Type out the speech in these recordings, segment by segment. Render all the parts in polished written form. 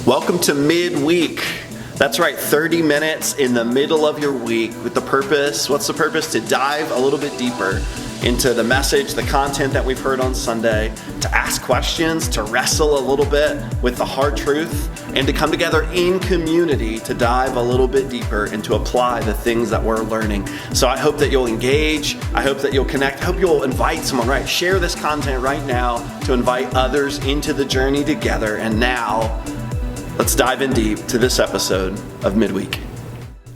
Welcome to Midweek. That's right, 30 minutes in the middle of your week with the purpose. What's the purpose? To dive a little bit deeper into the message, the content that we've heard on Sunday, to ask questions, to wrestle a little bit with the hard truth, and to come together in community to dive a little bit deeper and to apply the things that we're learning. So I hope that you'll engage. I hope that you'll connect. I hope you'll invite someone, right? Share this content right now to invite others into the journey together. And now, let's dive in deep to this episode of Midweek.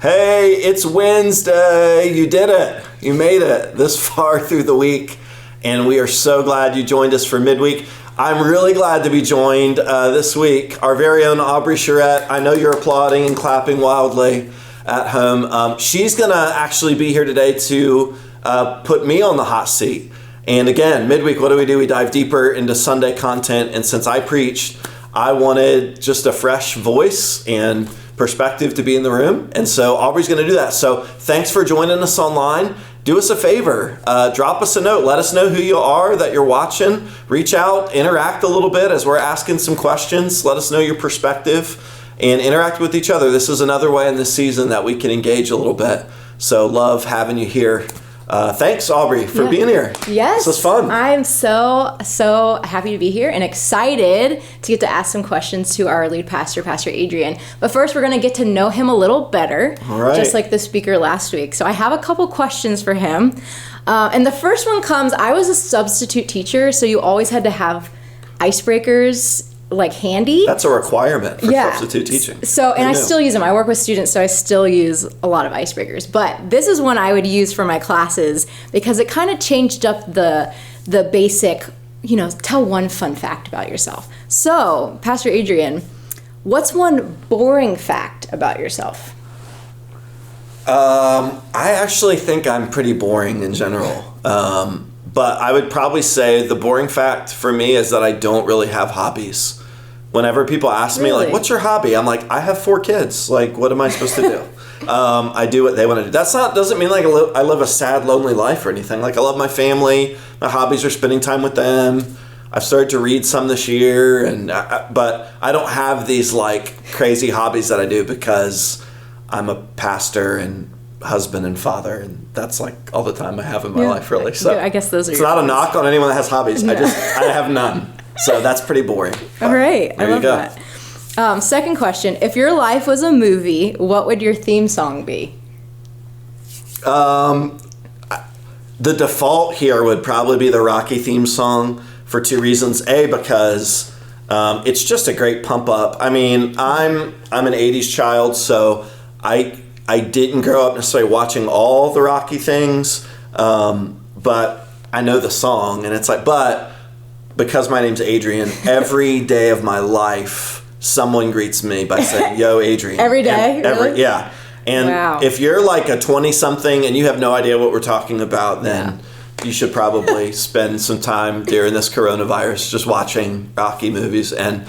Hey, it's Wednesday. You did it. You made it this far through the week, and we are so glad you joined us for Midweek. I'm really glad to be joined this week. Our very own Aubrey Charette. I know you're applauding and clapping wildly at home. She's going to actually be here today to put me on the hot seat. And again, Midweek, what do? We dive deeper into Sunday content, and since I preached, I wanted just a fresh voice and perspective to be in the room. And so Aubrey's going to do that. So thanks for joining us online. Do us a favor. Drop us a note. Let us know who you are, that you're watching. Reach out, interact a little bit as we're asking some questions. Let us know your perspective and interact with each other. This is another way in this season that we can engage a little bit. So love having you here. Thanks, Aubrey, for being here. Yes. This was fun. I'm so happy to be here and excited to get to ask some questions to our lead pastor, Pastor Adrian. But first, we're going to get to know him a little better, all right, just like the speaker last week. So I have a couple questions for him. And the first one comes, I was a substitute teacher, so you always had to have icebreakers like handy. That's a requirement for substitute teaching. So, and I still use them. I work with students, so I still use a lot of icebreakers. But this is one I would use for my classes because it kind of changed up the basic, tell one fun fact about yourself. So, Pastor Adrian, what's one boring fact about yourself? I actually think I'm pretty boring in general. But I would probably say the boring fact for me is that I don't really have hobbies. Whenever people ask me, like, what's your hobby? I'm like, I have 4 kids. Like, what am I supposed to do? I do what they want to do. Doesn't mean like I live a sad, lonely life or anything. Like, I love my family. My hobbies are spending time with them. I've started to read some this year, but I don't have these like crazy hobbies that I do because I'm a pastor and husband and father, and that's like all the time I have in my life, really. So I guess those are. It's not a knock on anyone that has hobbies. No. I have none. So that's pretty boring. All right, I love that. Second question: if your life was a movie, what would your theme song be? The default here would probably be the Rocky theme song for 2 reasons. A, because it's just a great pump up. I mean, I'm an 80s child, so I didn't grow up necessarily watching all the Rocky things, but I know the song, and it's like, but because my name's Adrian, every day of my life, someone greets me by saying, yo, Adrian. Every day? Really? Yeah. And if you're like a 20-something and you have no idea what we're talking about, then you should probably spend some time during this coronavirus just watching Rocky movies. And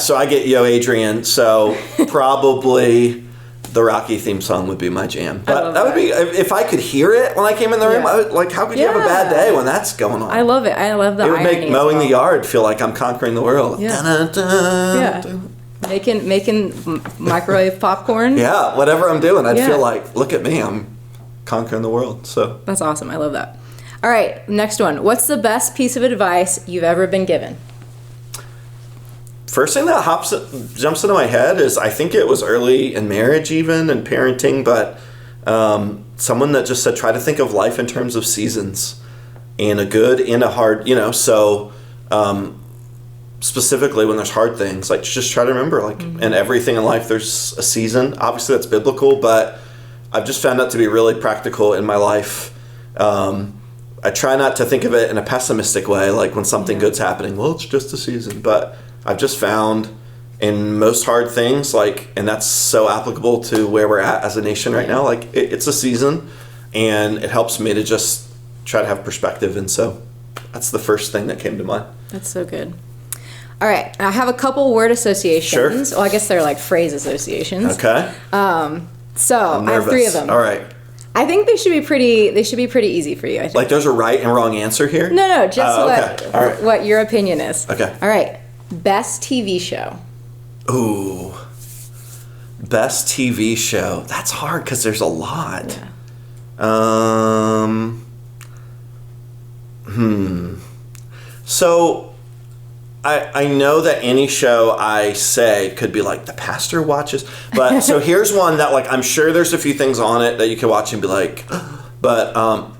so I get yo, Adrian, so probably the Rocky theme song would be my jam. But that would be, if I could hear it when I came in the room, I would, like, how could you have a bad day when that's going on? I love it. I love the irony. It would make mowing the yard feel like I'm conquering the world. Yeah. Making microwave popcorn. Yeah, whatever I'm doing, I'd feel like, look at me, I'm conquering the world. So that's awesome. I love that. All right, next one. What's the best piece of advice you've ever been given? First thing that jumps into my head is, I think it was early in marriage even and parenting, but someone that just said, try to think of life in terms of seasons and a good and a hard, so specifically when there's hard things, like just try to remember, like in everything in life there's a season. Obviously that's biblical, but I've just found that to be really practical in my life. I try not to think of it in a pessimistic way, like when something good's happening, well, it's just a season, but I've just found in most hard things, like, and that's so applicable to where we're at as a nation right now, like it's a season, and it helps me to just try to have perspective. And so that's the first thing that came to mind. That's so good. All right, I have a couple word associations. Sure. Well, I guess they're like phrase associations. Okay. So I have 3 of them. All right. I think they should be pretty easy for you, I think. Like there's a right and wrong answer here? No, just what your opinion is. Okay. All right. Best TV show. Ooh. Best TV show. That's hard because there's a lot. Yeah. So I know that any show I say could be like the pastor watches, but so here's one that like I'm sure there's a few things on it that you could watch and be like, but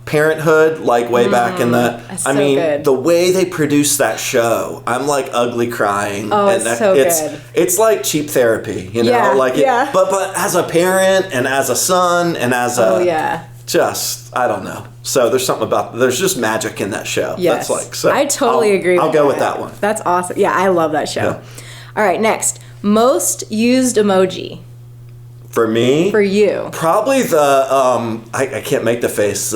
Parenthood, like way back in the, that's I so mean, good. the way they produce that show, I'm like ugly crying. Oh, it's so it's, good. It's like cheap therapy, you know, Yeah, like yeah. but as a parent and as a son and as a, Oh, yeah. just, I don't know. So there's something about, there's just magic in that show. Yes. That's like, so I totally agree. I'll go with that one. That's awesome. Yeah, I love that show. Yeah. All right, next. Most used emoji For me, for you. probably the I can't make the face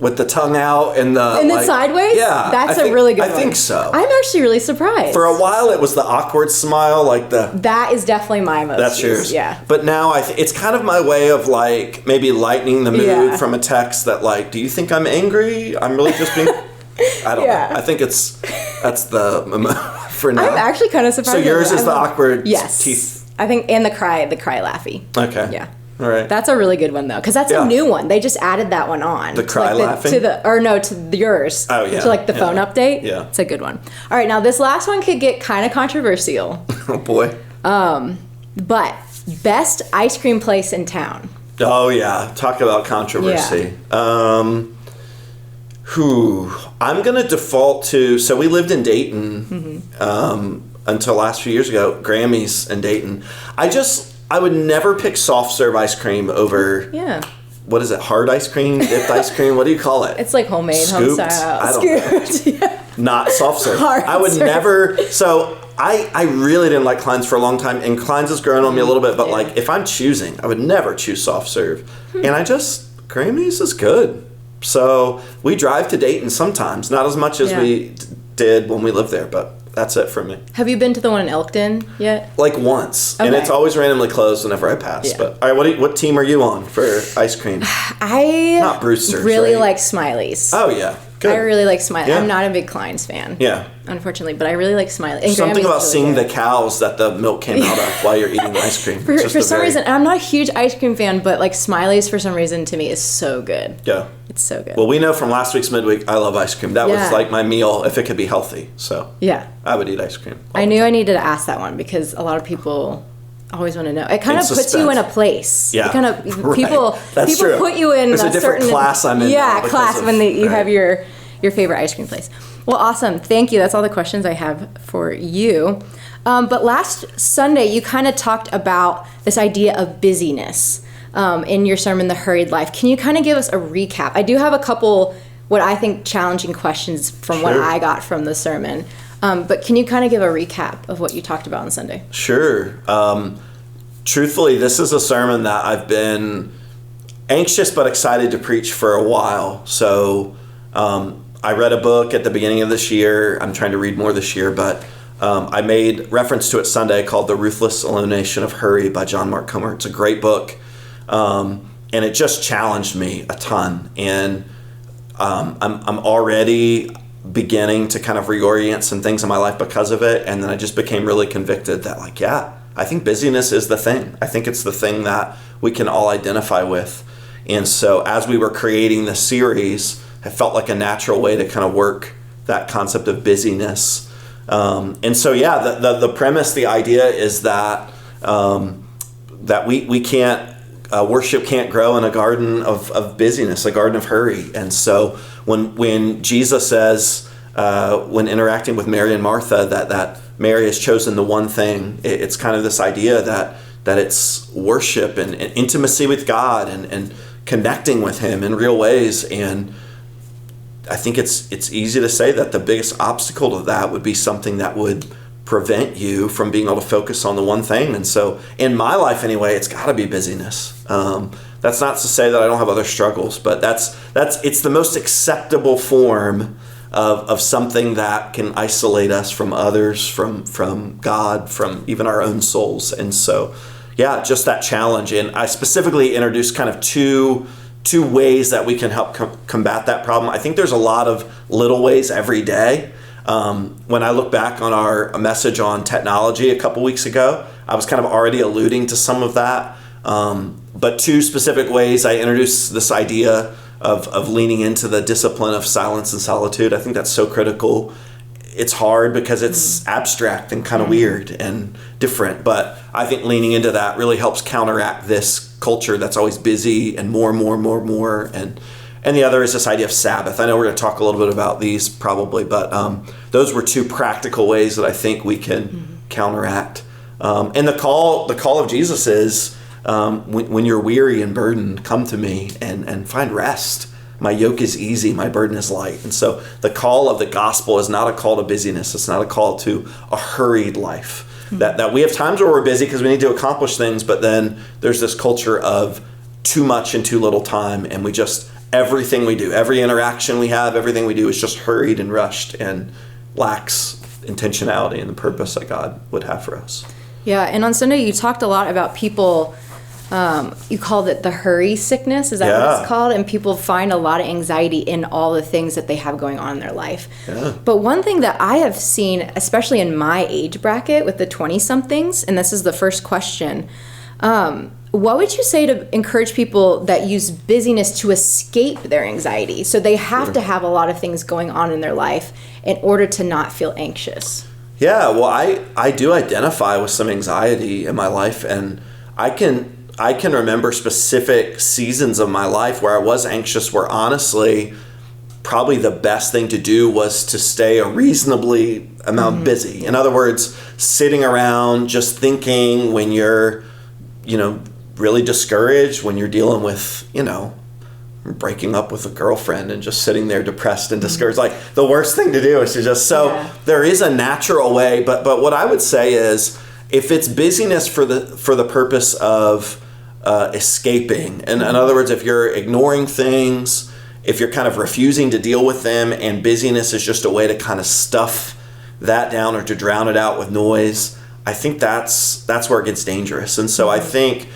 with the tongue out and the And then sideways? Yeah, That's I think, a really good one. I think so. I'm actually really surprised. For a while, it was the awkward smile, like the. That is definitely my most That's used. yours. Yeah. But now it's kind of my way of like maybe lightening the mood Yeah. from a text that like, do you think I'm angry? I'm really just being. I don't Yeah. know. I think that's the for now. I'm actually kind of surprised. So yours at is that. the awkward Yes. teeth. I think, and the cry laughy. Okay. Yeah. All right. That's a really good one though, because that's Yeah. a new one. They just added that one on. The cry laughing? To yours. Oh, yeah. To like the Yeah. phone update. Yeah. It's a good one. All right, now this last one could get kind of controversial, Oh boy. but best ice cream place in town. Oh yeah, talk about controversy. I'm gonna default to. So we lived in Dayton until last few years ago. Grammy's in Dayton. I would never pick soft serve ice cream over. Yeah. What is it? Hard ice cream, dipped ice cream. What do you call it? It's like homemade, home Scooped? style. I don't know. Scooped. Yeah. Not soft serve. Hard I would serve. never. So I really didn't like Klein's for a long time, and Klein's has grown on me a little bit. But Yeah. like, if I'm choosing, I would never choose soft serve. And Grammy's is good. So we drive to Dayton sometimes, not as much as Yeah. we did when we lived there, but that's it for me. Have you been to the one in Elkton yet? Like once, and Okay. it's always randomly closed whenever I pass. Yeah. But all right, what team are you on for ice cream? I Not Brewster's, really right? like Smileys. Oh yeah, good. I really like Smiley. Yeah. I'm not a big Klein's fan. Yeah. Unfortunately, but I really like Smiley. And Something Grammy's about really seeing good. the cows that the milk came out of while you're eating the ice cream. For, It's just for a some very- reason, and I'm not a huge ice cream fan, but like Smiley's for some reason to me is so good. Yeah. It's so good. Well, we know from last week's midweek, I love ice cream. That Yeah. was like my meal if it could be healthy. So yeah. I would eat ice cream. I knew I needed to ask that one because a lot of people always want to know. It kind of puts you in a place. Yeah. It kind of Right. people That's people true. put you in There's a different certain class I'm in now Yeah, because class of- when you right. have your favorite ice cream place. Well, awesome. Thank you. That's all the questions I have for you. But last Sunday, you kind of talked about this idea of busyness in your sermon, The Hurried Life. Can you kind of give us a recap? I do have a couple, what I think, challenging questions from what Sure. I got from the sermon. But can you kind of give a recap of what you talked about on Sunday? Sure. Truthfully, this is a sermon that I've been anxious but excited to preach for a while. So I read a book at the beginning of this year. I'm trying to read more this year, but I made reference to it Sunday called The Ruthless Elimination of Hurry by John Mark Comer. It's a great book. And it just challenged me a ton. And I'm already beginning to kind of reorient some things in my life because of it. And then I just became really convicted that like, yeah, I think busyness is the thing. I think it's the thing that we can all identify with. And so as we were creating this series, it felt like a natural way to kind of work that concept of busyness. And so, yeah, the premise, the idea is that that we can't, worship can't grow in a garden of busyness, a garden of hurry. And so when Jesus says, when interacting with Mary and Martha, that Mary has chosen the one thing, it's kind of this idea that it's worship and intimacy with God and connecting with Him in real ways. And I think it's easy to say that the biggest obstacle to that would be something that would prevent you from being able to focus on the one thing. And so in my life anyway, it's got to be busyness. That's not to say that I don't have other struggles, but it's the most acceptable form of something that can isolate us from others, from God, from even our own souls. And so, yeah, just that challenge. And I specifically introduced kind of two ways that we can help combat that problem. I think there's a lot of little ways every day. When I look back on our message on technology a couple weeks ago, I was kind of already alluding to some of that. But 2 specific ways I introduced this idea of leaning into the discipline of silence and solitude. I think that's so critical. It's hard because it's abstract and kind of weird and different, but I think leaning into that really helps counteract this culture that's always busy and more. And the other is this idea of Sabbath. I know we're going to talk a little bit about these probably, but those were 2 practical ways that I think we can counteract. And the call of Jesus is, when you're weary and burdened, come to me and find rest. My yoke is easy, my burden is light. And so the call of the gospel is not a call to busyness. It's not a call to a hurried life. That we have times where we're busy because we need to accomplish things, but then there's this culture of too much in too little time, and everything we do, every interaction we have, everything we do is just hurried and rushed and lacks intentionality and the purpose that God would have for us. Yeah, and on Sunday you talked a lot about people, you called it the hurry sickness, is that what it's called? And people find a lot of anxiety in all the things that they have going on in their life. Yeah. But one thing that I have seen, especially in my age bracket with the 20-somethings, and this is the first question, what would you say to encourage people that use busyness to escape their anxiety? So they have to have a lot of things going on in their life in order to not feel anxious. Yeah, well, I do identify with some anxiety in my life, and I can remember specific seasons of my life where I was anxious, where honestly, probably the best thing to do was to stay a reasonably amount busy. In other words, sitting around just thinking when you're, really discouraged, when you're dealing with, breaking up with a girlfriend and just sitting there depressed and discouraged. Like, the worst thing to do is to just, there is a natural way, but what I would say is, if it's busyness for the purpose of escaping, and in other words, if you're ignoring things, if you're kind of refusing to deal with them, and busyness is just a way to kind of stuff that down or to drown it out with noise, I think that's where it gets dangerous. And so I think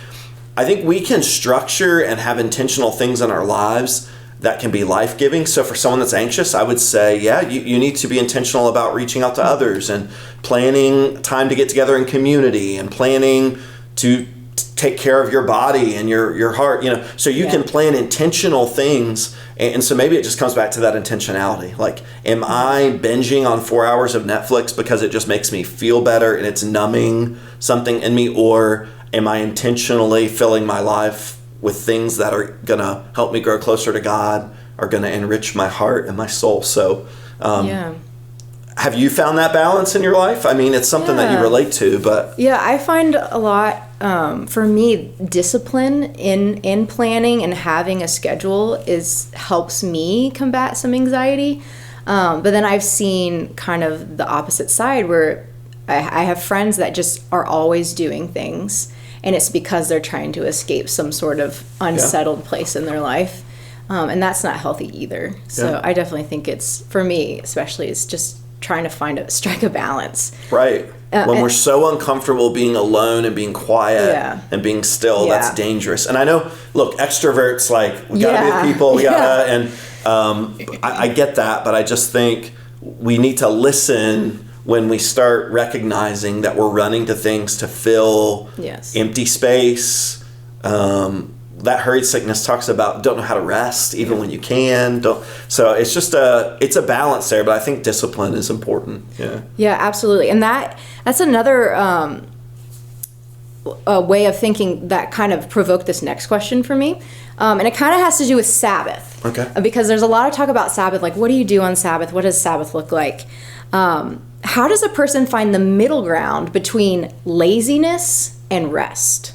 we can structure and have intentional things in our lives that can be life-giving. So for someone that's anxious, I would say, you need to be intentional about reaching out to others and planning time to get together in community and planning to take care of your body and your heart, so you can plan intentional things. And so maybe it just comes back to that intentionality. Like, am I binging on 4 hours of Netflix because it just makes me feel better and it's numbing something in me? Or am I intentionally filling my life with things that are going to help me grow closer to God, are going to enrich my heart and my soul? So, have you found that balance in your life? I mean, it's something that you relate to, but... Yeah, I find a lot, for me, discipline in planning and having a schedule helps me combat some anxiety. But then I've seen kind of the opposite side, where I have friends that just are always doing things, and it's because they're trying to escape some sort of unsettled place in their life. And that's not healthy either. So I definitely think it's, for me especially, it's just trying to strike a balance. Right. When we're so uncomfortable being alone and being quiet and being still, that's dangerous. And I know, look, extroverts, like, we gotta be with people, we gotta, and I get that, but I just think we need to listen when we start recognizing that we're running to things to fill empty space. That hurried sickness talks about don't know how to rest even when you can. So it's just it's a balance there, but I think discipline is important. Yeah, absolutely. And that's another a way of thinking that kind of provoked this next question for me. And it kind of has to do with Sabbath. Okay. Because there's a lot of talk about Sabbath, like, what do you do on Sabbath? What does Sabbath look like? How does a person find the middle ground between laziness and rest?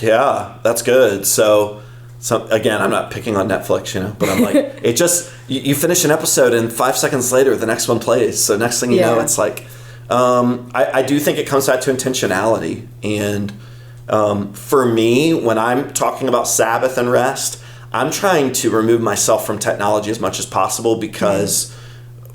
Yeah, that's good. So again, I'm not picking on Netflix, but I'm like, it just, you finish an episode and 5 seconds later, the next one plays. So next thing you know, it's like, I do think it comes back to intentionality. And for me, when I'm talking about Sabbath and rest, I'm trying to remove myself from technology as much as possible, because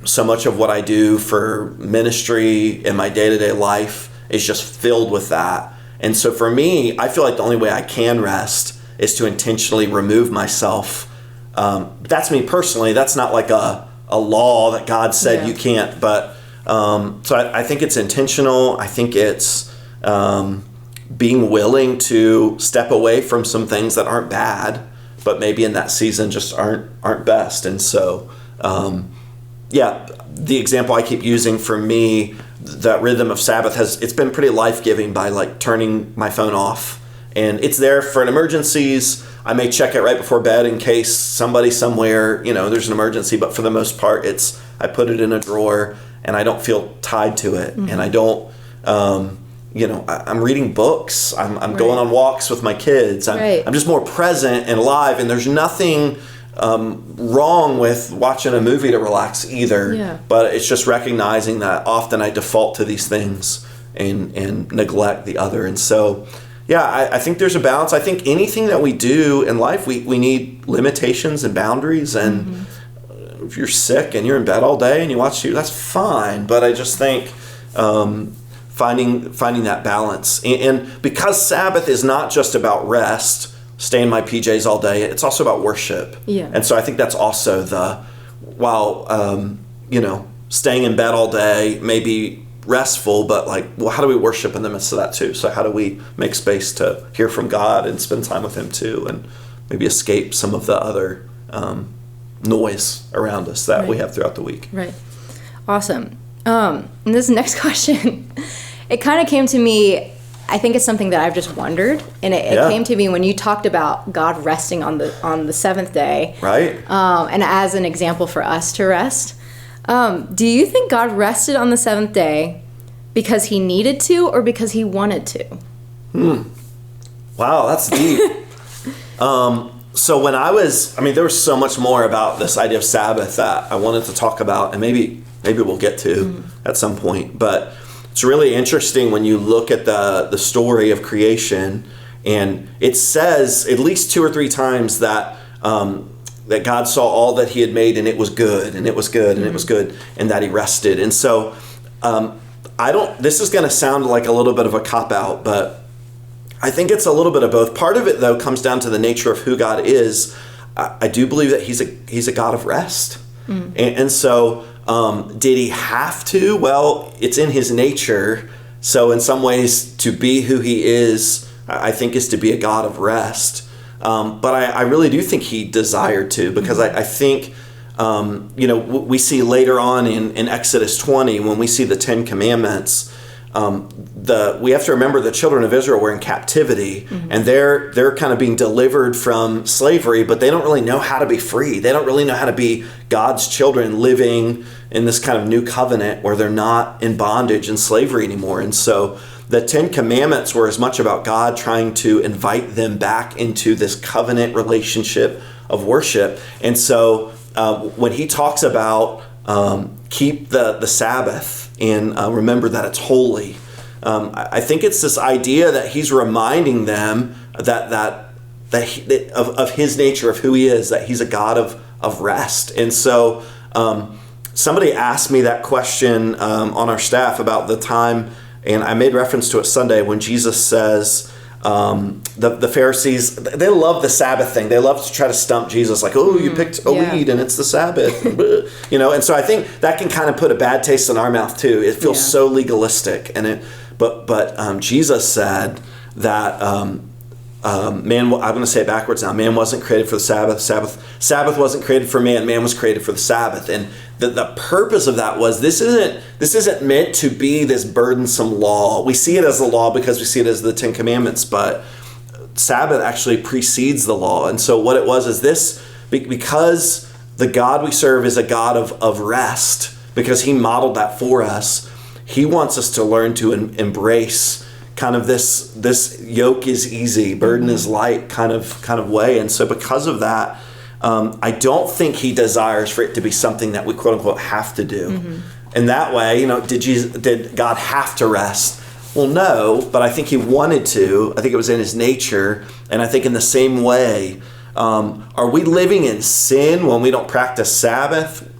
so much of what I do for ministry in my day-to-day life is just filled with that. And so for me, I feel like the only way I can rest is to intentionally remove myself. That's me personally. That's not like a law that God said you can't. But so I think it's intentional. I think it's being willing to step away from some things that aren't bad, but maybe in that season just aren't best. And so, the example I keep using for me, that rhythm of Sabbath it's been pretty life-giving by like turning my phone off. And it's there for an emergencies. I may check it right before bed in case somebody somewhere, there's an emergency. But for the most part, I put it in a drawer and I don't feel tied to it. And I don't, I'm reading books. I'm going on walks with my kids. I'm just more present and alive. And there's nothing wrong with watching a movie to relax either. Yeah. But it's just recognizing that often I default to these things and neglect the other. And so, I think there's a balance. I think anything that we do in life, we need limitations and boundaries. And if you're sick and you're in bed all day and you watch TV, that's fine. But I just think finding that balance. And because Sabbath is not just about rest, stay in my PJs all day, it's also about worship. Yeah. And so I think that's also staying in bed all day, maybe restful, but how do we worship in the midst of that too? So how do we make space to hear from God and spend time with him too, and maybe escape some of the other noise around us that we have throughout the week? Right. Awesome. And this next question, it kind of came to me, I think it's something that I've just wondered, and it came to me when you talked about God resting on the seventh day. Right. And as an example for us to rest. Do you think God rested on the seventh day because he needed to or because he wanted to? Wow, that's deep. So when there was so much more about this idea of Sabbath that I wanted to talk about, and maybe we'll get to at some point. But it's really interesting when you look at the story of creation, and it says at least 2 or 3 times that that God saw all that he had made, and it was good, and it was good, and it was good, and that he rested. And so this is going to sound like a little bit of a cop-out, but I think it's a little bit of both. Part of it, though, comes down to the nature of who God is. I do believe that he's a God of rest. And so did he have to? Well, it's in his nature. So in some ways, to be who he is, I think, is to be a God of rest. But I really do think he desired to, because I think, we see later on in Exodus 20, when we see the 10 Commandments, we have to remember the children of Israel were in captivity, and they're kind of being delivered from slavery, but they don't really know how to be free. They don't really know how to be God's children living in this kind of new covenant where they're not in bondage and slavery anymore. And so the 10 Commandments were as much about God trying to invite them back into this covenant relationship of worship. And so when he talks about keep the Sabbath and remember that it's holy, I think it's this idea that he's reminding them of his nature, of who he is, that he's a God of rest. And so somebody asked me that question on our staff about the time, and I made reference to it Sunday, when Jesus says, the Pharisees, they love the Sabbath thing. They love to try to stump Jesus, like, oh, you picked a weed and it's the Sabbath. And so I think that can kind of put a bad taste in our mouth too. It feels so legalistic. But Jesus said that man, I'm going to say it backwards now. Man wasn't created for the Sabbath. Sabbath wasn't created for man. Man was created for the Sabbath. And the purpose of that was this isn't meant to be this burdensome law. We see it as the law because we see it as the 10 Commandments, but Sabbath actually precedes the law. And so what it was is this, because the God we serve is a God of rest, because he modeled that for us, he wants us to learn to embrace kind of this yoke is easy, burden is light kind of way. And so because of that, I don't think he desires for it to be something that we quote unquote have to do. And that way, did God have to rest? Well, no, but I think he wanted to. I think it was in his nature. And I think in the same way, are we living in sin when we don't practice Sabbath?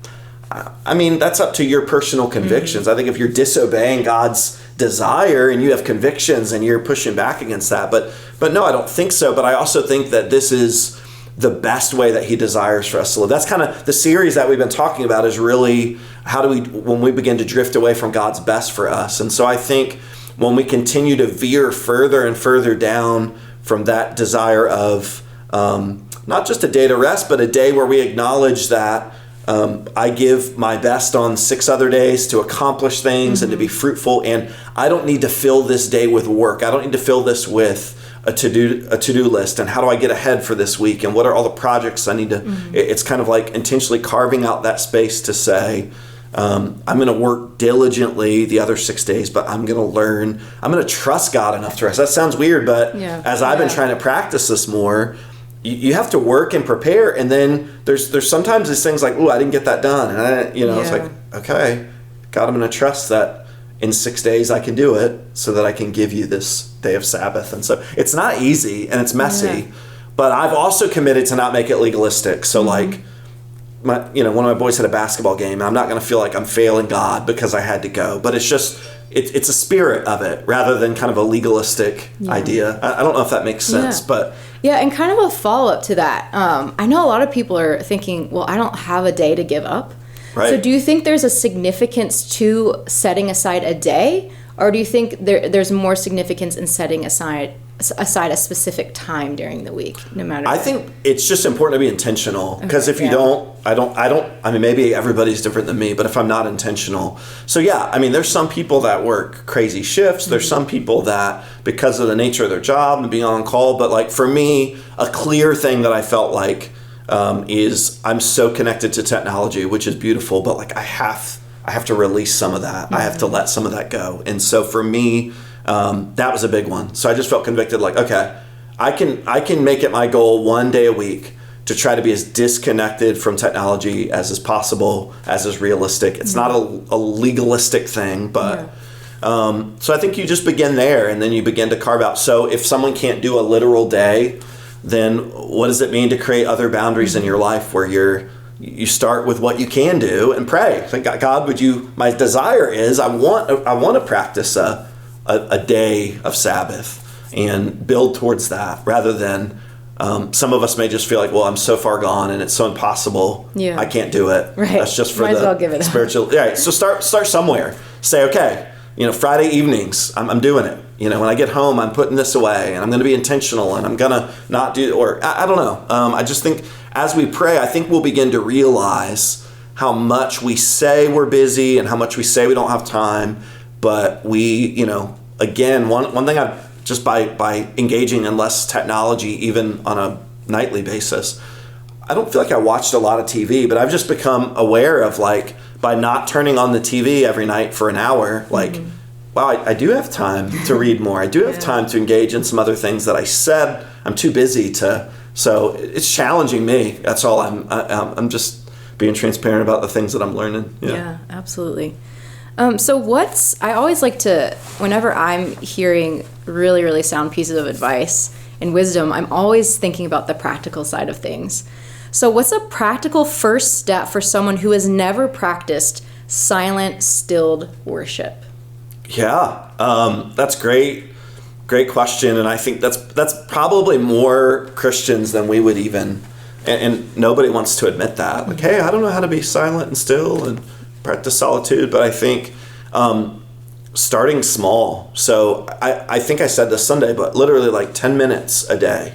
I mean, that's up to your personal convictions. I think if you're disobeying God's desire and you have convictions and you're pushing back against that, but no, I don't think so. But I also think that this is the best way that he desires for us to live. That's kind of the series that we've been talking about, is really how do we, when we begin to drift away from God's best for us. And so I think when we continue to veer further and further down from that desire of not just a day to rest, but a day where we acknowledge that I give my best on 6 other days to accomplish things and to be fruitful, and I don't need to fill this day with work. I don't need to fill this with a to-do list, and how do I get ahead for this week, and what are all the projects I need to it's kind of like intentionally carving out that space to say, I'm going to work diligently the other 6 days, but I'm going to learn, I'm going to trust God enough to rest. That sounds weird, but as I've been trying to practice this more, you have to work and prepare, and then there's sometimes these things like, oh, I didn't get that done, and it's like, okay, God, I'm going to trust that in 6 days I can do it, so that I can give you this day of Sabbath. And so it's not easy and it's messy, but I've also committed to not make it legalistic. So like, one of my boys had a basketball game, and I'm not going to feel like I'm failing God because I had to go, but it's just it's a spirit of it rather than kind of a legalistic idea. I don't know if that makes sense, but and kind of a follow-up to that. I know a lot of people are thinking, well, I don't have a day to give up. Right. So do you think there's a significance to setting aside a day, or do you think there's more significance in setting aside a specific time during the week, no matter I think it's just important to be intentional, because if you don't, I mean, maybe everybody's different than me, but if I'm not intentional. So there's some people that work crazy shifts. There's some people that, because of the nature of their job and being on call, but like for me, a clear thing that I felt like is I'm so connected to technology, which is beautiful, but like I have to release some of that. I have to let some of that go. And so for me, that was a big one. So I just felt convicted, like, okay, I can make it my goal one day a week to try to be as disconnected from technology as is possible, as is realistic. It's not a legalistic thing, but so I think you just begin there, and then you begin to carve out. So if someone can't do a literal day, then what does it mean to create other boundaries in your life where you start with what you can do and pray? Like, God, my desire is I want to practice a day of Sabbath and build towards that, rather than some of us may just feel like, well, I'm so far gone and it's so impossible. I can't do it. Right. That's just for Might as well give it spiritual. Right. So start somewhere. Say, okay, Friday evenings, I'm doing it. When I get home, I'm putting this away, and I'm going to be intentional, and I'm going to not do, or I don't know. I just think as we pray, I think we'll begin to realize how much we say we're busy and how much we say we don't have time. But we, again, one thing just by engaging in less technology, even on a nightly basis, I don't feel like I watched a lot of TV, but I've just become aware of, like, by not turning on the TV every night for an hour, like, wow, I do have time to read more. I do have time to engage in some other things that I said I'm too busy to. So it's challenging me. That's all. I'm just being transparent about the things that I'm learning. Yeah, absolutely. So I always like to, whenever I'm hearing really, really sound pieces of advice and wisdom, I'm always thinking about the practical side of things. So what's a practical first step for someone who has never practiced silent, stilled worship? Yeah, that's great question, and I think that's probably more Christians than we would even, and nobody wants to admit that. Like, hey, I don't know how to be silent and still and practice solitude, but I think starting small. So I think I said this Sunday, but literally like 10 minutes a day.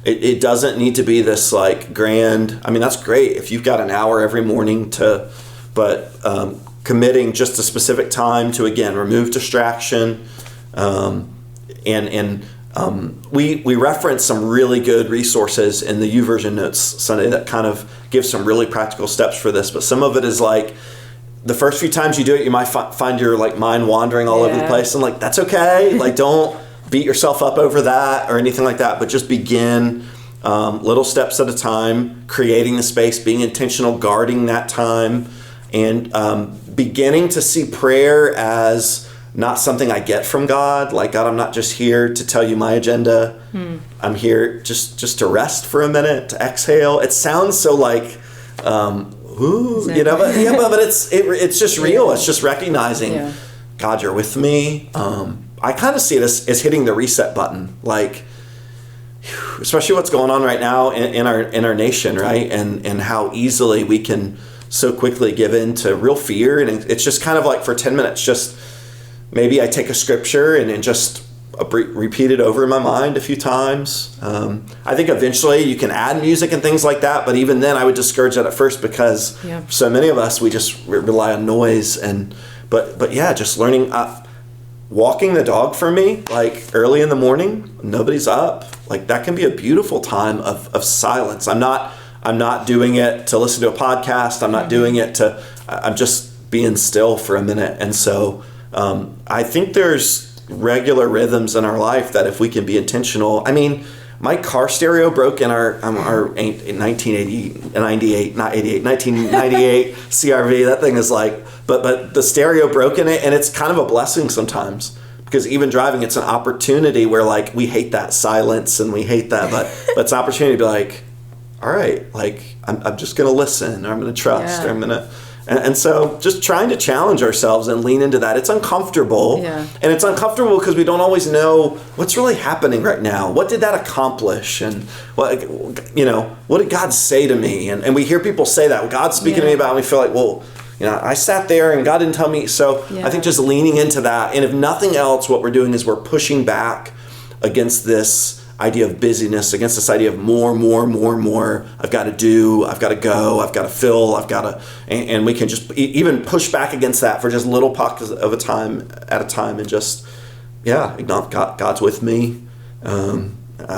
It doesn't need to be this like grand. I mean, that's great if you've got an hour every morning but committing just a specific time to, again, remove distraction. We reference some really good resources in the YouVersion notes Sunday that kind of give some really practical steps for this. But some of it is like, the first few times you do it, you might find your like mind wandering all over the place, and like, that's okay. Like, don't beat yourself up over that or anything like that, but just begin little steps at a time, creating the space, being intentional, guarding that time, and beginning to see prayer as not something I get from God. Like, God, I'm not just here to tell you my agenda. I'm here just to rest for a minute, to exhale. It sounds so like, exactly. But it's just real. It's just recognizing, God, you're with me. I kind of see it as hitting the reset button, like, especially what's going on right now in our nation, right? And how easily we can so quickly give in to real fear. And it's just kind of like for 10 minutes, just maybe I take a scripture and just repeat it over in my mind a few times. I think eventually you can add music and things like that, but even then I would discourage that at first because so many of us, we just rely on noise. But yeah, just learning, walking the dog for me, like early in the morning, nobody's up, like that can be a beautiful time of silence. I'm not doing it to listen to a podcast. I'm not doing it I'm just being still for a minute. And so I think there's regular rhythms in our life that if we can be intentional. I mean, my car stereo broke in our 1998 CRV. That thing is like, but the stereo broke in it, and it's kind of a blessing sometimes because even driving, it's an opportunity where like we hate that silence and we hate that, but it's an opportunity to be like, all right, like I'm just gonna listen, or I'm gonna trust, or I'm gonna. And so just trying to challenge ourselves and lean into that. It's uncomfortable. Yeah. And it's uncomfortable because we don't always know what's really happening right now. What did that accomplish? And what did God say to me? And we hear people say that. God's speaking to me about it, and we feel like, well, I sat there and God didn't tell me. So I think just leaning into that. And if nothing else, what we're doing is we're pushing back against this idea of busyness, against this idea of more. I've got to do, I've got to go, I've got to fill, and we can just even push back against that for just little pockets of a time at a time, and just, acknowledge God's with me. I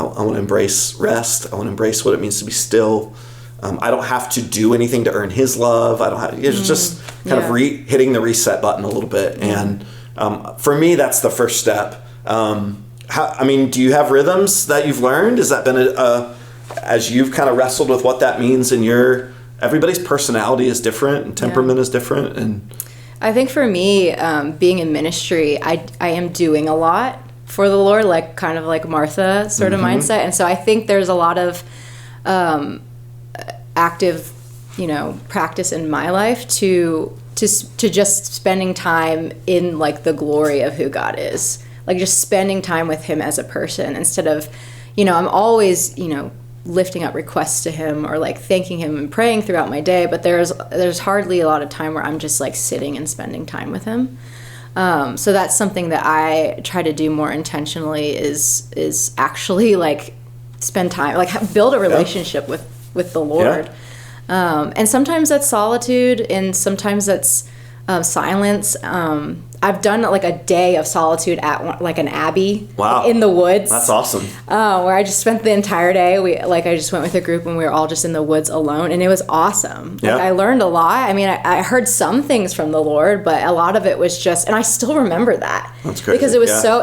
want to embrace rest. I want to embrace what it means to be still. I don't have to do anything to earn His love. It's just kind of hitting the reset button a little bit. And for me, that's the first step. Do you have rhythms that you've learned? Has that been as you've kind of wrestled with what that means in everybody's personality is different and temperament is different? And I think for me, being in ministry, I am doing a lot for the Lord, like kind of like Martha sort of mindset. And so I think there's a lot of active, practice in my life to just spending time in like the glory of who God is. Like just spending time with Him as a person instead of, I'm always, lifting up requests to Him or like thanking Him and praying throughout my day. But there's hardly a lot of time where I'm just like sitting and spending time with Him. So that's something that I try to do more intentionally is actually like spend time, like build a relationship with the Lord. And sometimes that's solitude and sometimes that's silence. I've done like a day of solitude at like an abbey in the woods. That's awesome. Where I just spent the entire day. I just went with a group and we were all just in the woods alone, and it was awesome. Yeah. Like I learned a lot. I mean, I heard some things from the Lord, but a lot of it was just, and I still remember that. That's crazy. Because it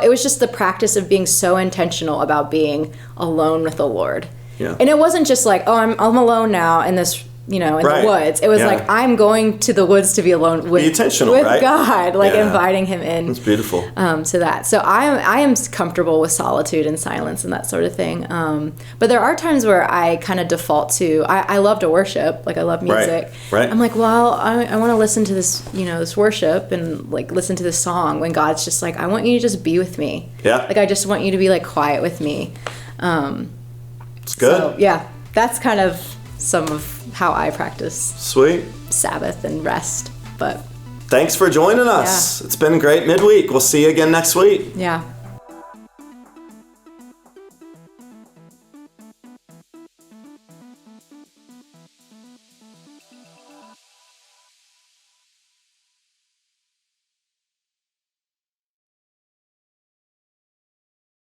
was just the practice of being so intentional about being alone with the Lord. Yeah. And it wasn't just like, I'm alone now in this, in the woods. It was like, I'm going to the woods to be alone with God, inviting Him in. It's beautiful. To that. So I am comfortable with solitude and silence and that sort of thing. But there are times where I kind of default to, I love to worship, like I love music. Right. I'm like, well, I want to listen to this, this worship and like listen to this song when God's just like, I want you to just be with me. Yeah. Like I just want you to be like quiet with me. It's good. So, that's kind of some of how I practice Sabbath and rest. But thanks for joining us. It's been great midweek. We'll see you again next week. Yeah.